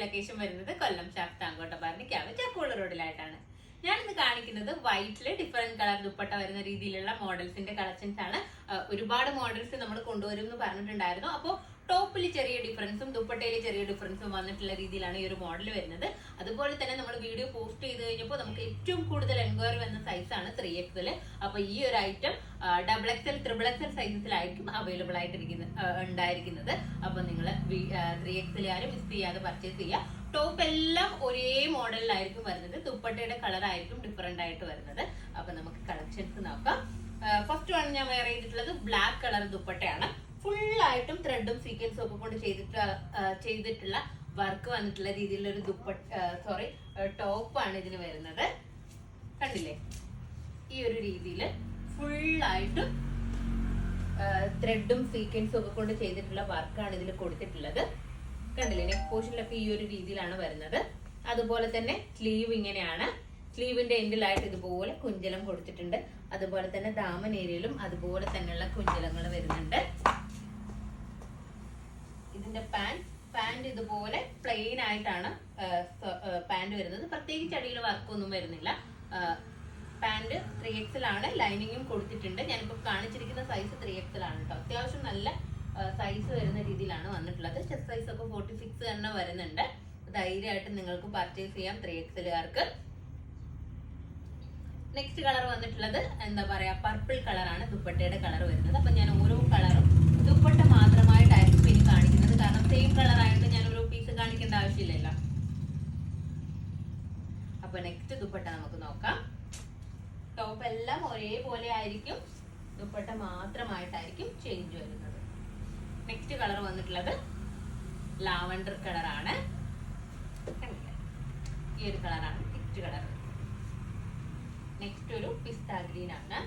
Location വരുന്നത് കൊല്ലം ശാസ്താംകോട്ട ചക്കുള റോഡിലായിട്ടാണ്. ഞാനിന്ന് കാണിക്കുന്നത് വൈറ്റില് ഡിഫറെന്റ് കളർ ദുപ്പട്ട വരുന്ന രീതിയിലുള്ള മോഡൽസിന്റെ കളക്ഷൻസ് ആണ്. ഒരുപാട് മോഡൽസ് നമ്മൾ കൊണ്ടുവരും എന്ന് പറഞ്ഞിട്ടുണ്ടായിരുന്നു. അപ്പോൾ ടോപ്പിൽ ചെറിയ ഡിഫറൻസും ദുപ്പട്ടയിൽ ചെറിയ ഡിഫറൻസും വന്നിട്ടുള്ള രീതിയിലാണ് ഈ ഒരു മോഡൽ വരുന്നത്. അതുപോലെ തന്നെ നമ്മൾ വീഡിയോ പോസ്റ്റ് ചെയ്ത് കഴിഞ്ഞപ്പോൾ നമുക്ക് ഏറ്റവും കൂടുതൽ എൻക്വയറി വന്ന സൈസാണ് 3XL. അപ്പൊ ഈ ഒരു ഐറ്റം XXL, XXL സൈസസിലായിരിക്കും അവൈലബിൾ ഉണ്ടായിരിക്കുന്നത്. അപ്പൊ നിങ്ങൾ 3XL ആരും മിസ് ചെയ്യാതെ പർച്ചേസ് ചെയ്യുക. ടോപ്പ് എല്ലാം ഒരേ മോഡലിലായിരിക്കും വരുന്നത്. ദുപ്പട്ടയുടെ കളർ ആയിരിക്കും ഡിഫറെന്റ് ആയിട്ട് വരുന്നത്. അപ്പൊ നമുക്ക് കളക്ഷൻസ് നോക്കാം. ഫസ്റ്റ് വൺ ഞാൻ വെയർ ചെയ്തിട്ടുള്ളത് ബ്ലാക്ക് കളർ ദുപ്പട്ടയാണ്. ഫുള്ളായിട്ടും ത്രെഡും സീക്വൻസും ഒക്കെ കൊണ്ട് ചെയ്തിട്ടുള്ള വർക്ക് വന്നിട്ടുള്ള രീതിയിലുള്ള ഒരു ടോപ്പാണ് ഇതിന് വരുന്നത്. കണ്ടില്ലേ? ഈ ഒരു രീതിയിൽ ഫുള്ളായിട്ടും ത്രെഡും സീക്വൻസും ഒക്കെ കൊണ്ട് ചെയ്തിട്ടുള്ള വർക്കാണ് ഇതിൽ കൊടുത്തിട്ടുള്ളത്. കണ്ടില്ലേ? നെക്ക് പോർഷനിലൊക്കെ ഈ ഒരു രീതിയിലാണ് വരുന്നത്. അതുപോലെ തന്നെ സ്ലീവ് ഇങ്ങനെയാണ്. സ്ലീവിന്റെ എൻഡിലായിട്ട് ഇതുപോലെ കുഞ്ചലം കൊടുത്തിട്ടുണ്ട്. അതുപോലെ തന്നെ ദാമൻ ഏരിയയിലും അതുപോലെ തന്നെയുള്ള കുഞ്ചലങ്ങൾ വരുന്നുണ്ട്. ഇതിന്റെ പാന്റ് ഇതുപോലെ പ്ലെയിൻ ആയിട്ടാണ് പാന്റ് വരുന്നത്. പ്രത്യേകിച്ച് അടിയിൽ വർക്കൊന്നും വരുന്നില്ല. പാന്റ് 3XL ആണ്. ലൈനിങ്ങും കൊടുത്തിട്ടുണ്ട്. ഞാനിപ്പോ കാണിച്ചിരിക്കുന്ന സൈസ് 3XL ആണ് കേട്ടോ. അത്യാവശ്യം നല്ല സൈസ് വരുന്ന രീതിയിലാണ് വന്നിട്ടുള്ളത്. ചെസ്റ്റ് സൈസ് ഒക്കെ 46 തന്നെ വരുന്നുണ്ട്. ധൈര്യമായിട്ട് നിങ്ങൾക്ക് പർച്ചേസ് ചെയ്യാം 3XLകാർക്ക്. നെക്സ്റ്റ് കളർ വന്നിട്ടുള്ളത് എന്താ പറയാ, പർപ്പിൾ കളറാണ് ദുപ്പട്ടയുടെ കളർ വരുന്നത്. അപ്പൊ ഞാൻ ഓരോ കളറും ദുപ്പട്ട മാത്രമായിട്ടായിരിക്കും ഇനി കാണിക്കുന്നത്. കാരണം സെയിം കളർ ആയിട്ട് ഞാൻ ഓരോ പീസ് കാണിക്കേണ്ട ആവശ്യമില്ലല്ലോ. അപ്പൊ നെക്സ്റ്റ് ദുപ്പട്ട നമുക്ക് നോക്കാം. ടോപ്പ് എല്ലാം ഒരേപോലെ ആയിരിക്കും. ദുപ്പട്ട മാത്രമായിട്ടായിരിക്കും ചേഞ്ച് വരുന്നത്. നെക്സ്റ്റ് കളർ വന്നിട്ടുള്ളത് ലാവൻഡർ കളറാണ്. ഈ ഒരു കളറാണ് നെക്സ്റ്റ് കളർ. നെക്സ്റ്റ് ഒരു പിസ്ത ഗ്രീൻ ആണ്.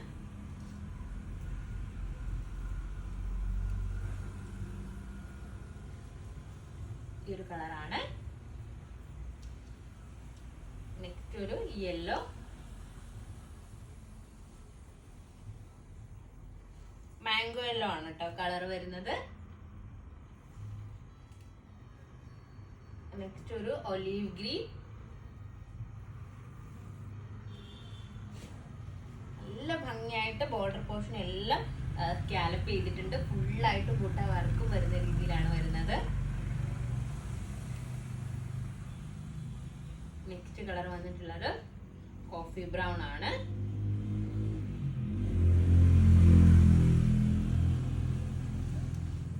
ഈ ഒരു കളറാണ്. നെക്സ്റ്റ് ഒരു യെല്ലോ. മാംഗോ യെല്ലോ ആണ് കേട്ടോ കളർ വരുന്നത്. നെക്സ്റ്റ് ഒരു ഒലീവ് ഗ്രീൻ. നല്ല ഭംഗിയായിട്ട് ബോർഡർ പോർഷൻ എല്ലാം സ്കാലപ്പ് ചെയ്തിട്ടുണ്ട്. ഫുള്ളായിട്ട് ബൂട്ട വർക്കും വരുന്ന രീതിയിലാണ് വരുന്നത്. നെക്സ്റ്റ് കളർ വന്നിട്ടുള്ളത് കോഫി ബ്രൗൺ ആണ്.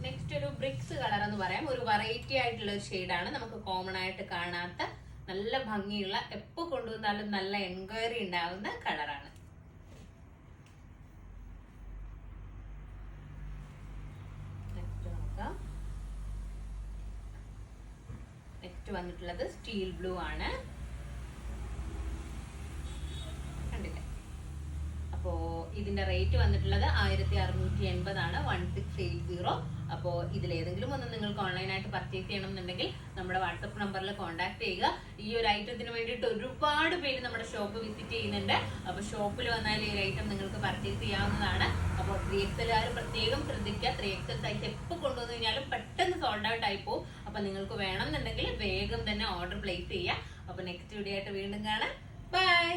നെക്സ്റ്റ് ഒരു ബ്രിക്സ് കളർ എന്ന് പറയാം. ഒരു വെറൈറ്റി ആയിട്ടുള്ള ഒരു ഷെയ്ഡാണ്. നമുക്ക് കോമൺ ആയിട്ട് കാണാത്ത നല്ല ഭംഗിയുള്ള, എപ്പോ കൊണ്ടുവന്നാലും നല്ല എൻക്വയറി ഉണ്ടാവുന്ന കളറാണ്. നെക്സ്റ്റ് വന്നിട്ടുള്ളത് സ്റ്റീൽ ബ്ലൂ ആണ്. കണ്ടില്ലേ? അപ്പോ ഇതിന്റെ റേറ്റ് വന്നിട്ടുള്ളത് 1680 ആണ്. 1680. അപ്പോ ഇതിലേതെങ്കിലും ഒന്ന് നിങ്ങൾക്ക് ഓൺലൈനായിട്ട് പർച്ചേസ് ചെയ്യണം എന്നുണ്ടെങ്കിൽ നമ്മുടെ വാട്സപ്പ് നമ്പറിൽ കോൺടാക്ട് ചെയ്യുക. ഈ ഒരു ഐറ്റത്തിന് വേണ്ടിയിട്ട് ഒരുപാട് പേര് നമ്മുടെ ഷോപ്പ് വിസിറ്റ് ചെയ്യുന്നുണ്ട്. അപ്പൊ ഷോപ്പിൽ വന്നാൽ ഈ ഒരു ഐറ്റം നിങ്ങൾക്ക് പർച്ചേസ് ചെയ്യാവുന്നതാണ്. അപ്പോൾ 3XLകാർ പ്രത്യേകം ശ്രദ്ധിക്കുക. 3XL സൈസ് എപ്പോൾ കൊണ്ടുവന്നു കഴിഞ്ഞാലും പെട്ടെന്ന് സോൾഡ് ഔട്ട് ആയി പോകും. അപ്പൊ നിങ്ങൾക്ക് വേണമെന്നുണ്ടെങ്കിൽ വേഗം തന്നെ ഓർഡർ പ്ലേസ് ചെയ്യുക. അപ്പൊ നെക്സ്റ്റ് വീഡിയോ ആയിട്ട് വീണ്ടും കാണാം. ബൈ.